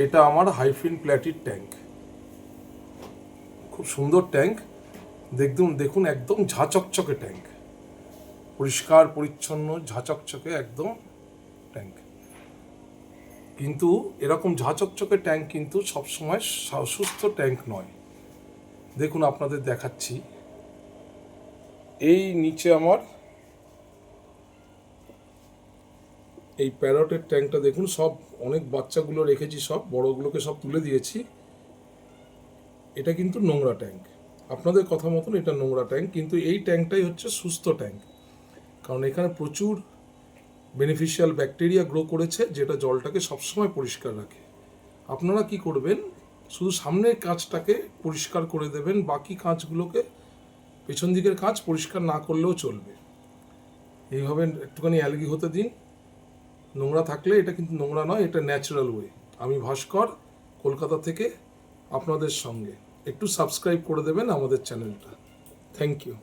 এটা আমার hyphen প্ল্যাটির tank, খুব সুন্দর ট্যাঙ্ক। দেখুন একদম ঝাঁচকচকে ট্যাঙ্ক, পরিষ্কার পরিচ্ছন্ন ঝাঁচকচকে একদম ট্যাঙ্ক। কিন্তু এরকম ঝাঁচকচকে ট্যাঙ্ক কিন্তু সবসময় সুস্থ ট্যাঙ্ক নয়। দেখুন আপনাদের দেখাচ্ছি, এই নিচে আমার এই প্যারটের ট্যাঙ্কটা দেখুন, সব অনেক বাচ্চাগুলো রেখেছি, সব বড়গুলোকে সব তুলে দিয়েছি। এটা কিন্তু নোংরা ট্যাঙ্ক, আপনাদের কথা মতন এটা নোংরা ট্যাঙ্ক, কিন্তু এই ট্যাঙ্কটাই হচ্ছে সুস্থ ট্যাঙ্ক, কারণ এখানে প্রচুর বেনিফিশিয়াল ব্যাকটেরিয়া গ্রো করেছে, যেটা জলটাকে সবসময় পরিষ্কার রাখে। আপনারা কি করবেন, শুধু সামনের কাঁচটাকে পরিষ্কার করে দেবেন, বাকি কাঁচগুলোকে, পেছন দিকের কাঁচ পরিষ্কার না করলেও চলবে। এইভাবে একটুখানি অ্যালগি হতে দিন, নোংরা থাকলে এটা কিন্তু নোংরা নয়, এটা ন্যাচারাল ওয়ে। আমি ভাস্কর, কলকাতা থেকে আপনাদের সঙ্গে। একটু সাবস্ক্রাইব করে দেবেন আমাদের চ্যানেলটা। Thank you.